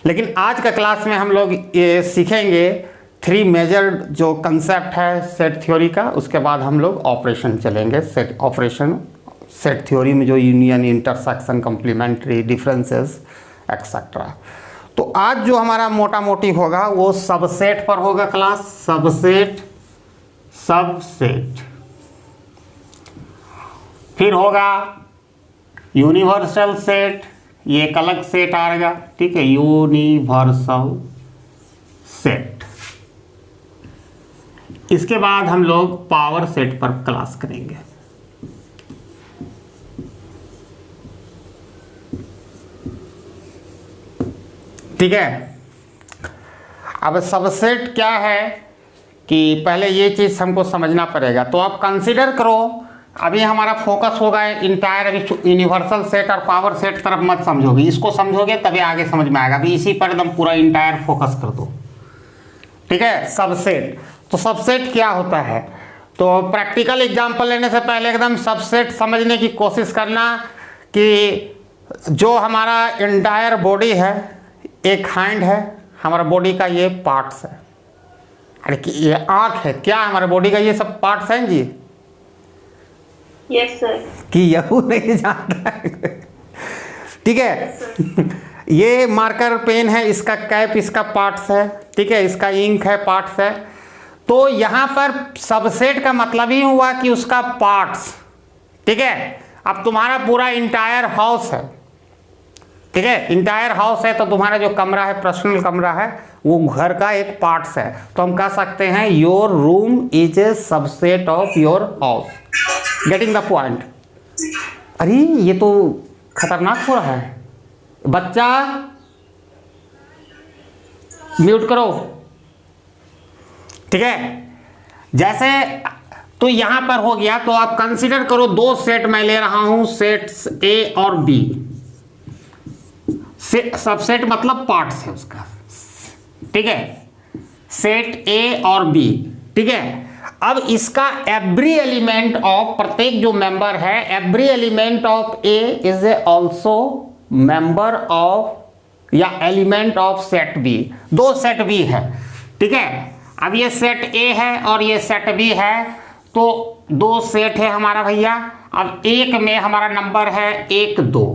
लेकिन आज का क्लास में हम लोग ये सीखेंगे 3 मेजर जो कंसेप्ट है सेट थ्योरी का। उसके बाद हम लोग ऑपरेशन चलेंगे, सेट ऑपरेशन, सेट थ्योरी में जो union, intersection, complementary, differences etcetera. तो आज जो हमारा मोटा मोटी होगा वो सबसेट पर होगा क्लास, सबसेट, सबसेट। फिर होगा यूनिवर्सल सेट, ये एक अलग सेट आएगा, ठीक है, यूनिवर्सल सेट। इसके बाद हम लोग पावर सेट पर क्लास करेंगे। ठीक है। अब सबसेट क्या है कि पहले ये चीज हमको समझना पड़ेगा। तो आप कंसीडर करो, अभी हमारा फोकस होगा इंटायर, अभी यूनिवर्सल सेट और पावर सेट तरफ मत समझोगे, इसको समझोगे तभी आगे समझ में आएगा। अभी इसी पर एकदम पूरा इंटायर फोकस कर दो, ठीक है। सबसेट, तो सबसेट क्या होता है, तो प्रैक्टिकल एग्जांपल लेने से पहले एकदम सबसेट समझने की कोशिश करना कि जो हमारा इंटायर बॉडी है, एक हैंड है, हमारा बॉडी का ये पार्ट्स है, अरे कि ये आँख है, क्या हमारे बॉडी का ये सब पार्ट्स हैं जी? Yes sir. कि यहू नहीं जानता है, ठीक है। ये मार्कर पेन है, इसका कैप इसका पार्ट्स है, ठीक है, इसका इंक है, पार्ट्स है। तो यहाँ पर सबसेट का मतलब ही हुआ कि उसका पार्ट्स, ठीक है। अब तुम्हारा पूरा इंटायर हाउस है, ठीक है, इंटायर हाउस है, तो तुम्हारा जो कमरा है, पर्सनल कमरा है, वो घर का एक पार्ट्स है। तो हम कह सकते हैं your room is a subset of your house. Getting the point? अरे ये तो खतरनाक हो रहा है, बच्चा म्यूट करो, ठीक है। जैसे तो यहां पर हो गया, तो आप कंसीडर करो 2 सेट मैं ले रहा हूं, सेट्स ए और बी। सबसेट मतलब पार्ट्स है उसका, ठीक है, सेट ए और बी, ठीक है। अब इसका एवरी एलिमेंट ऑफ, प्रत्येक जो मेंबर है, every element of A is also member of या element of set B. 2 set B है, ठीक है। अब ये सेट ए है और ये सेट बी है, तो 2 सेट है हमारा भैया। अब एक में हमारा नंबर है 1 2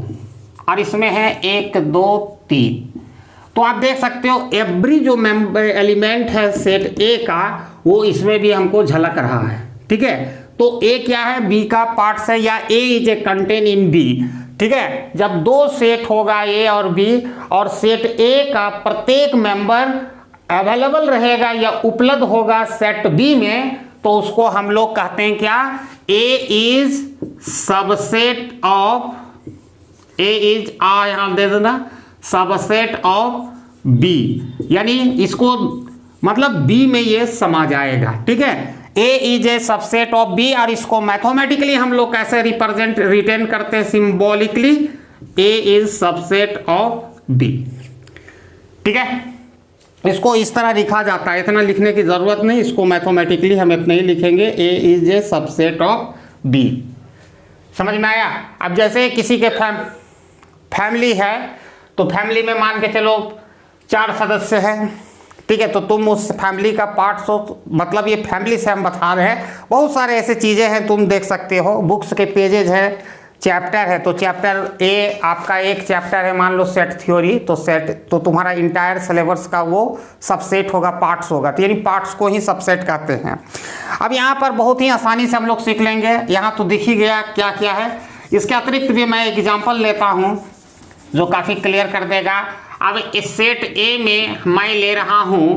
और इसमें है 1 2 3। तो आप देख सकते हो एवरी जो मेंबर एलिमेंट है सेट ए का, वो इसमें भी हमको झलक रहा है, ठीक है। तो ए क्या है, बी का पार्ट्स है, या A is a contain in B, ठीक है। जब 2 सेट होगा ए और बी, और सेट ए का प्रत्येक मेंबर अवेलेबल रहेगा या उपलब्ध होगा सेट बी में, तो उसको हम लोग कहते हैं क्या, A is subset of, A is आ यहां दे देना, सबसेट ऑफ बी, यानी इसको मतलब बी में ये समा जाएगा, ठीक है। A is a subset of B, और इसको मैथमेटिकली हम लोग कैसे रिप्रेजेंट रिटेन करते हैं, symbolically, A is subset of B, ठीक है। इसको इस तरह लिखा जाता है, इतना लिखने की जरूरत नहीं, इसको मैथमेटिकली हम इतना ही लिखेंगे, A is a subset of B. समझ में आया? अब जैसे किसी के फैमिली है, तो फैमिली में मान के चलो 4 सदस्य हैं, ठीक है, तो तुम उस फैमिली का पार्ट हो, मतलब ये फैमिली से हम बता रहे हैं। बहुत सारे ऐसे चीज़ें हैं, तुम देख सकते हो, बुक्स के पेजेज है, चैप्टर है, तो चैप्टर ए आपका एक चैप्टर है, मान लो सेट थ्योरी, तो सेट, तो तुम्हारा इंटायर सिलेबस का वो सबसेट होगा, पार्ट्स होगा, तो यानी पार्ट्स को ही सबसेट कहते हैं। अब यहाँ पर बहुत ही आसानी से हम लोग सीख लेंगे, यहाँ तो दिख ही गया क्या क्या है। इसके अतिरिक्त भी मैं एग्जाम्पल लेता हूँ जो काफ़ी क्लियर कर देगा। अब इस सेट ए में मैं ले रहा हूं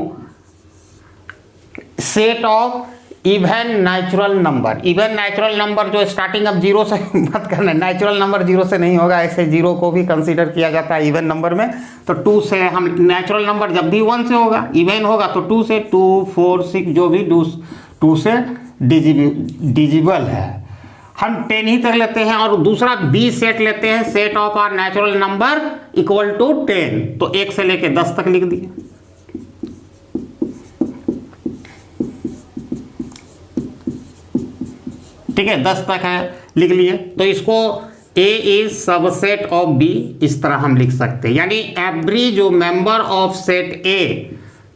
set of even natural number. Even natural number जो स्टार्टिंग अब 0 से मत करना, नेचुरल नंबर 0 से नहीं होगा, ऐसे 0 को भी कंसीडर किया जाता है इवन नंबर में। तो 2 से हम, नेचुरल नंबर जब भी 1 से होगा, इवन होगा तो 2 से, 2 4 6 जो भी 2 से डिजिबल है, हम 10 ही तक लेते हैं। और दूसरा बी सेट लेते हैं, set of R natural number equal to 10, तो 1 से लेके 10 तक लिख दिए, ठीक है, 10 तक है लिख लिए। तो इसको ए इज सबसेट ऑफ बी, इस तरह हम लिख सकते हैं। यानी एवरी जो मेंबर ऑफ सेट ए,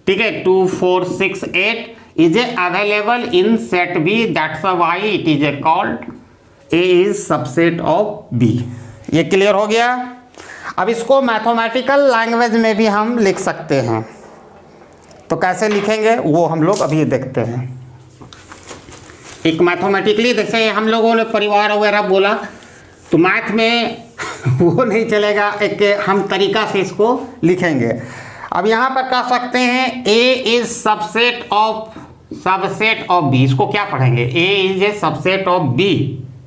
ठीक है, 2 4 6 8 is available in set B, that's why it is called A is subset of B. ये क्लियर हो गया। अब इसको मैथमेटिकल लैंग्वेज में भी हम लिख सकते हैं, तो कैसे लिखेंगे वो हम लोग अभी देखते हैं। एक मैथमेटिकली, जैसे हम लोगों ने परिवार वगैरह बोला, तो मैथ में वो नहीं चलेगा, एक हम तरीका से इसको लिखेंगे। अब यहाँ पर कह सकते हैं A is subset of B, इसको क्या पढ़ेंगे, A is a subset of B,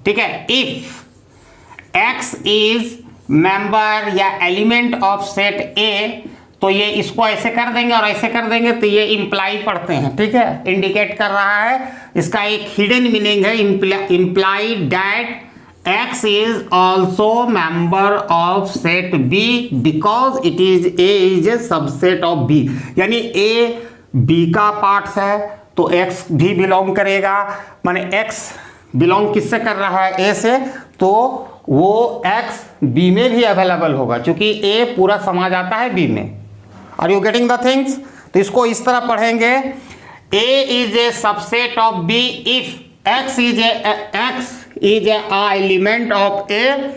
ठीक है। इफ एक्स इज मेंबर या एलिमेंट ऑफ सेट ए, तो ये इसको ऐसे कर देंगे और ऐसे कर देंगे, तो ये इम्प्लाई पढ़ते हैं, ठीक है, इंडिकेट कर रहा है। इसका एक हिडन मीनिंग है, imply that X is also member of set B because it is A is a subset of B। यानी A B का पार्ट्स है तो X भी बिलोंग करेगा, माने X बिलोंग किससे कर रहा है, A से, तो वो X B में भी अवेलेबल होगा, क्योंकि A पूरा समा जाता है B में। Are you getting the things? तो इसको इस तरह पढ़ेंगे, A is a subset of B if X is a element of A,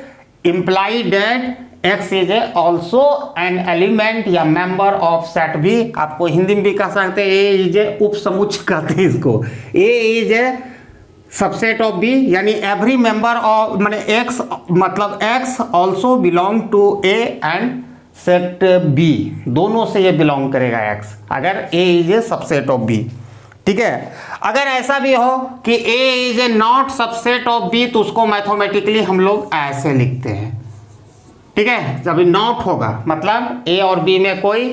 imply that X is also an element या member of set B। आपको हिंदी में भी कह सकते हैं A is a उपसमुच्चय कहते हैं इसको। A is a subset of B, यानी every member of माने X, मतलब X also belong to A and set B, दोनों से ये बिलोंग करेगा X, अगर A is a subset of B, ठीक है। अगर ऐसा भी हो कि A is a not subset of B, तो उसको मैथमेटिकली हम लोग ऐसे लिखते हैं, ठीक है। जब नॉट होगा मतलब A और B में कोई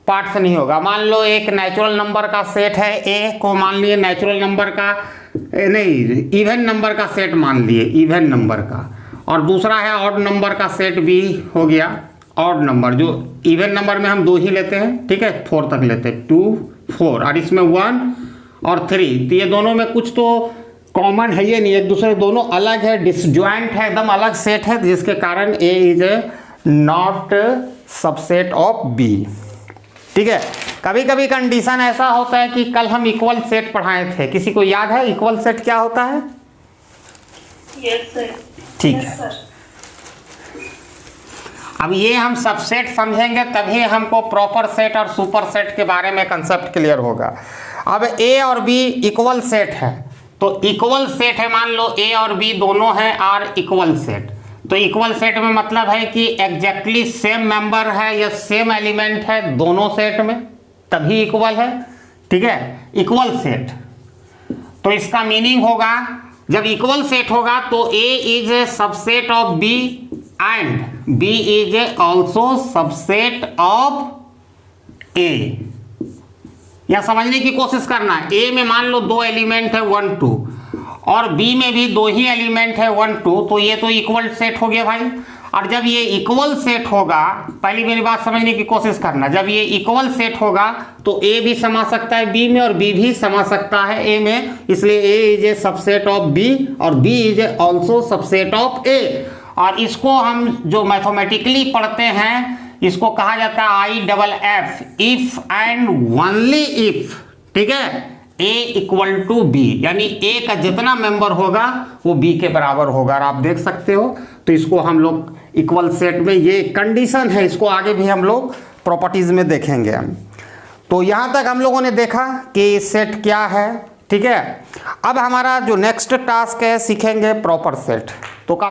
पार्ट्स नहीं होगा। मान लो एक नेचुरल नंबर का सेट है, A को मान लिए नेचुरल नंबर का नहीं, इवन नंबर का सेट मान लिए, इवन नंबर का, और दूसरा है ऑड नंबर का सेट B हो गया, ऑड नंबर, जो इवन नंबर में हम 2 ही लेते हैं, ठीक है, 4 तक लेते हैं, 2 4, और इसमें 1 और 3, तो ये दोनों में कुछ तो कॉमन है ये नहीं, एक दूसरे दोनों अलग है, डिसजॉइंट है, एकदम अलग सेट है, जिसके कारण A is a not subset of B, ठीक है। कभी कभी कंडीशन ऐसा होता है कि कल हम इक्वल सेट पढ़ाए थे, किसी को याद है इक्वल सेट क्या होता है? Yes sir. ठीक है। अब ये हम सबसेट समझेंगे तभी हमको प्रॉपर सेट और सुपर सेट के बारे में कंसेप्ट क्लियर होगा। अब A और B इक्वल सेट है, तो इक्वल सेट है, मान लो A और B दोनों हैं आर इक्वल सेट, तो इक्वल सेट में मतलब है कि एग्जैक्टली सेम मेंबर है या सेम एलिमेंट है दोनों सेट में, तभी इक्वल है, ठीक है, इक्वल सेट। तो इसका मीनिंग होगा जब इक्वल सेट होगा तो A is a subset of B and B is a also subset of A। या समझने की कोशिश करना, A में मान लो 2 एलिमेंट है 1 2, और B में भी 2 ही एलिमेंट है 1 2, तो ये तो इक्वल सेट हो गया भाई। और जब ये इक्वल सेट होगा, पहली मेरी बात समझने की कोशिश करना, जब ये इक्वल सेट होगा तो A भी समा सकता है B में और B भी समा सकता है A में, इसलिए A is a subset of B और B is a also subset of A। और इसको हम जो मैथमेटिकली पढ़ते हैं इसको कहा जाता है IFF, if and only if, ठीक है, A इक्वल टू B, यानी A का जितना मेंबर होगा वो B के बराबर होगा। और आप देख सकते हो, तो इसको हम लोग इक्वल सेट में, ये कंडीशन है, इसको आगे भी हम लोग प्रॉपर्टीज में देखेंगे। तो यहाँ तक हम लोगों ने देखा कि सेट क्या है, ठीक है। अब हमारा जो नेक्स्ट टास्क है, सीखेंगे प्रॉपर सेट।